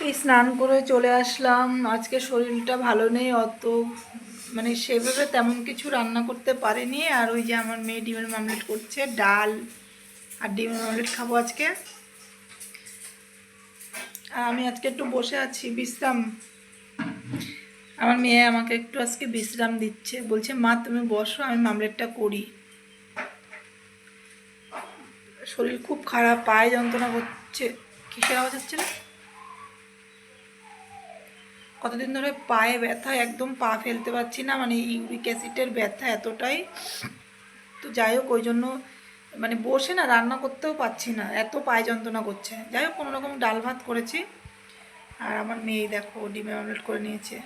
এই স্নান করে চলে আসলাম। আজকে শরীরটা ভালো নেই, অত মানে সেভাবে তেমন কিছু রান্না করতে পারিনি। আর ওই যে আমার মেয়ে ডিমের মামলেট করছে, ডাল আর ডিমের মামলেট খাবো আজকে। আর আমি আজকে একটু বসে আছি বিশ্রাম। আমার মেয়ে আমাকে একটু আজকে বিশ্রাম দিচ্ছে, বলছে মা তুমি বসো, আমি মামলেটটা করি। শরীর খুব খারাপ, পায়ে যন্ত্রণা করছে। কিসের আওয়াজ হচ্ছে না? কতদিন ধরে পায়ে ব্যথা, একদম পা ফেলতে পারছি না, মানে ইউরিক অ্যাসিডের ব্যথা এতটাই। তো যাই হোক, ওই জন্য মানে বসে না রান্না করতেও পারছি না, এত পায়ে যন্ত্রণা করছে। যাই হোক, কোনো রকম ডাল ভাত করেছি। আর আমার মেয়ে দেখো ডিমের অমলেট করে নিয়েছে।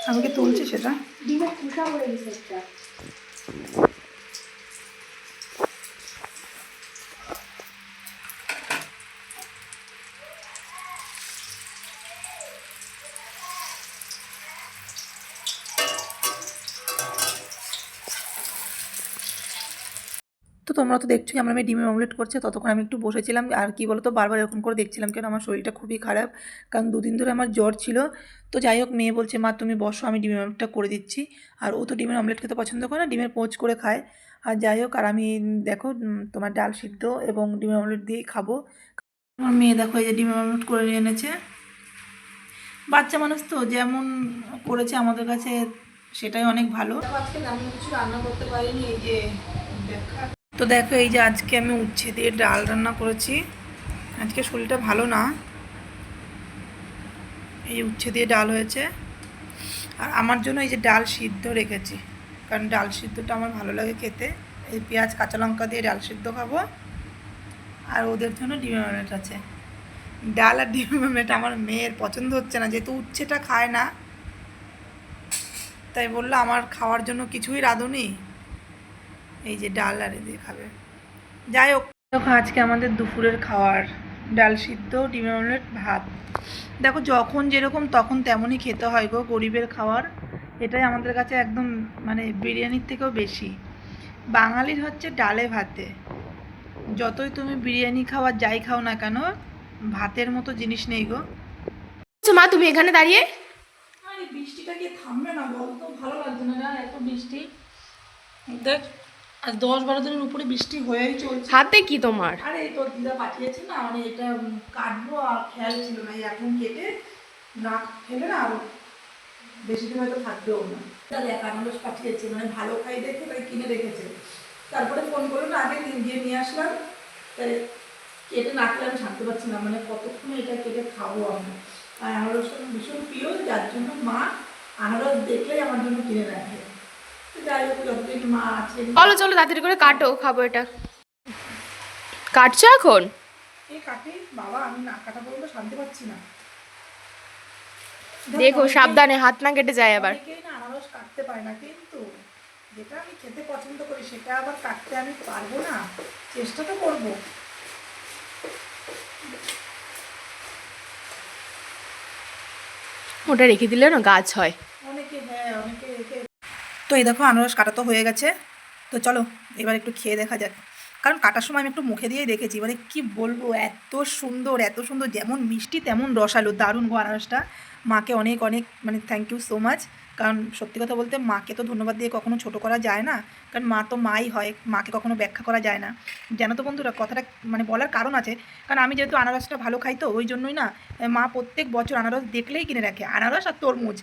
আমাকে তুলছে সেটা ডিমের খোসা পড়ে গেছে একটা। তো তোমরা তো দেখছোই আমার মেয়ে ডিমের অমলেট করছে, ততক্ষণ আমি একটু বসেছিলাম। আর কি বলতো, বারবার এরকম করে দেখছিলাম, কেন আমার শরীরটা খুবই খারাপ, কারণ দুদিন ধরে আমার জ্বর ছিল। তো যাই হোক, মেয়ে বলছে মা তুমি বসো, আমি ডিমের অমলেটটা করে দিচ্ছি। আর ও তো ডিমের অমলেট খেতে পছন্দ করে না, ডিমের পোচ করে খায়। আর যাই হোক, আর আমি দেখো তোমার ডাল সিদ্ধ এবং ডিমের অমলেট দিয়েই খাবো। আমার মেয়ে দেখো এই যে ডিমের অমলেট করে নিয়ে এনেছে। বাচ্চা মানুষ তো যেমন করেছে আমাদের কাছে সেটাই অনেক ভালো। আজকে তেমন কিছু রান্না করতে পারিনি, এই যে দেখা। তো দেখো এই যে আজকে আমি উচ্ছে দিয়ে ডাল রান্না করেছি। আজকে শরীরটা ভালো না, এই উচ্ছে দিয়ে ডাল হয়েছে। আর আমার জন্য এই যে ডাল সিদ্ধ রেখেছি, কারণ ডাল সিদ্ধটা আমার ভালো লাগে খেতে। এই পেঁয়াজ কাঁচা লঙ্কা দিয়ে ডাল সিদ্ধ খাবো। আর ওদের জন্য ডিমের অমলেট আছে। ডাল আর ডিমের অমলেট আমার মেয়ের পছন্দ হচ্ছে না, যেহেতু উচ্ছেটা খায় না, তাই বললো আমার খাওয়ার জন্য কিছুই রাঁধুনি, এই যে ডাল আর দিয়ে খাবে। যাই হোক, আজকে আমাদের দুপুরের খাওয়ার ডাল সিদ্ধ, ডিমের অমলেট, ভাত। দেখো যখন যেরকম তখন তেমনই খেতে হয় গো, গরিবের খাওয়ার এটাই আমাদের কাছে একদম মানে বিরিয়ানির থেকেও বেশি। বাঙালির হচ্ছে ডালে ভাতে, যতই তুমি বিরিয়ানি খাওয়া যাই খাও না কেন, ভাতের মতো জিনিস নেই গো। মা তুমি এখানে দাঁড়িয়ে, আরে বৃষ্টিটা কি থামবে না বলতো? ভালো লাগছে না না এত বৃষ্টি। দেখ, আর 10-12 দিনের উপরে বৃষ্টি হয়েই চলছে। হাতে কি তোমার? আরে এই তোর দিদা পাঠিয়েছে না, মানে এটা কাটবো আর খেয়াল ছিল না, এখন কেটে না খেলে না আরো বেশি দিন হয়তো থাকবেও না। তাহলে একানন্দ পাঠিয়েছে, মানে ভালো খাই দেখে তাই কিনে রেখেছে। তারপরে ফোন করলো না, আগে গিয়ে নিয়ে আসলাম। তাই কেটে না খেলে আমি ছাড়তে পারছি না, মানে কতক্ষণে এটা কেটে খাবো আমি। আর আনারসটা ভীষণ প্রিয়, যার জন্য মা আনারস দেখলেই আমার জন্য কিনে রাখে। যাই হোক, যতদিন মা আছে। চলো চলো তাড়াতাড়ি করে কাটো, খাবো এটা। কাটছো এখন? এই কাটে বাবা, আমি না কাটা পর্যন্ত শান্তি পাচ্ছি না। দেখো সাবধানে হাত না কেটে যায় আবার। অনেকেই না আনারস কাটতে পারে না, কিন্তু যেটা আমি খেতে পছন্দ করি সেটা আবার কাটতে আমি পারবো না, চেষ্টা তো করবো। ওটা রেখে দিলে না গাছ হয়। অনেকে, হ্যাঁ অনেকে রেখে। তো এই দেখো আনারস কাটা তো হয়ে গেছে। তো চলো এবার একটু খেয়ে দেখা যাক, কারণ কাটার সময় আমি একটু মুখে দিয়েই দেখেছি, মানে কি বলবো, এত সুন্দর এত সুন্দর, যেমন মিষ্টি তেমন রসালো, দারুণ গো আনারসটা। মাকে অনেক অনেক মানে থ্যাংক ইউ সো মাচ। কারণ সত্যি কথা বলতে মাকে তো ধন্যবাদ দিয়ে কখনো ছোটো করা যায় না, কারণ মা তো মাই হয়, মাকে কখনো ব্যাখ্যা করা যায় না। জানো তো বন্ধুরা, কথাটা মানে বলার কারণ আছে, কারণ আমি যেহেতু আনারসটা ভালো খাই, তো ওই জন্যই না মা প্রত্যেক বছর আনারস দেখলেই কিনে রাখে, আনারস আর তরমুজ।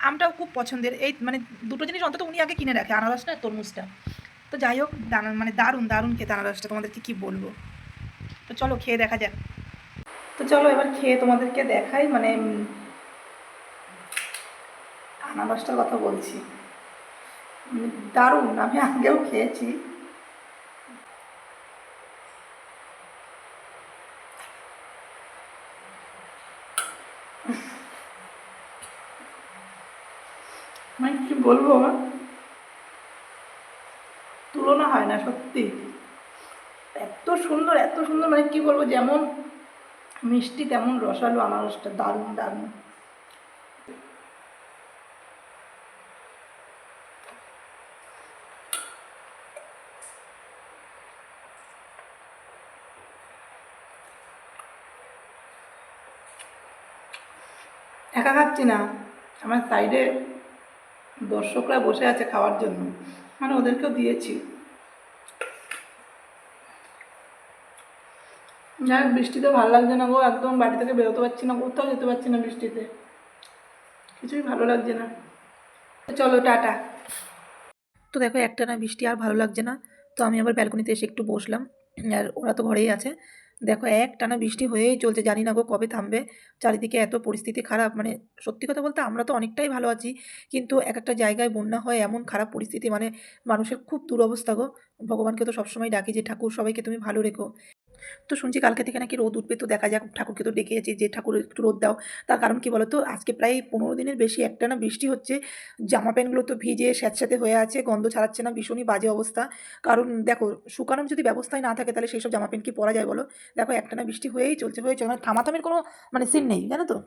আমটাও খুব পছন্দের, এই মানে দুটো জিনিস অন্তত উনি আগে কিনে রাখে, আনারসটা আর তরমুজটা। তো যাই হোক, মানে দারুণ দারুণ খেতে আনারসটা, তোমাদেরকে কী বলবো। তো চলো খেয়ে দেখা যাক। তো চলো এবার খেয়ে তোমাদেরকে দেখাই, মানে আনারসটার কথা বলছি, দারুণ। আমি আগেও খেয়েছি। মানে কি বলবো, তুলনা হয় না সত্যি, এত সুন্দর এত সুন্দর, মানে কি বলবো, যেমন মিষ্টি তেমন রসালো আনারসটা, দারুণ দারুণ। একা খাচ্ছি না, আমার সাইডে দর্শকরা বসে আছে খাওয়ার জন্য, মানে ওদেরকেও দিয়েছি। যাই হোক, বৃষ্টিতে ভালো লাগছে না গো, একদম বাড়ি থেকে বেরোতে পারছি না, কোথাও যেতে পারছি না বৃষ্টিতে, কিছুই ভালো লাগছে না। চলো টাটা। তো দেখো একটানা বৃষ্টি আর ভালো লাগছে না, তো আমি আবার ব্যালকনিতে এসে একটু বসলাম, আর ওরা তো ঘরেই আছে। দেখো একটানা বৃষ্টি হয়েই চলছে, জানি না গো কবে থামবে। চারিদিকে এত পরিস্থিতি খারাপ, মানে সত্যি কথা বলতে আমরা তো অনেকটাই ভালো আছি, কিন্তু এক একটা জায়গায় বন্যা হয়, এমন খারাপ পরিস্থিতি, মানে মানুষের খুব দুরবস্থা গো। ভগবানকে তো সবসময় ডাকি যে ঠাকুর সবাইকে তুমি ভালো রেখো। তো শুনছি কালকে থেকে নাকি রোদ উঠবে, তো দেখা যাক, ঠাকুরকে তো ডেকেছি যে ঠাকুর একটু রোদ দাও। তার কারণ কি বলো তো, আজকে প্রায় 15 দিনের বেশি একটানা বৃষ্টি হচ্ছে, জামা প্যান্টগুলো তো ভিজে স্যাঁতস্যাঁতে হয়ে আছে, গন্ধ ছাড়াচ্ছে না, ভীষণই বাজে অবস্থা। কারণ দেখো, শুকানোর যদি ব্যবস্থাই না থাকে তাহলে সেই সব জামা প্যান্ট কি পরা যায় বলো। দেখো একটানা বৃষ্টি হয়েই চলছে, মানে থামাথামির কোনো মানে সিন নেই, জানো তো।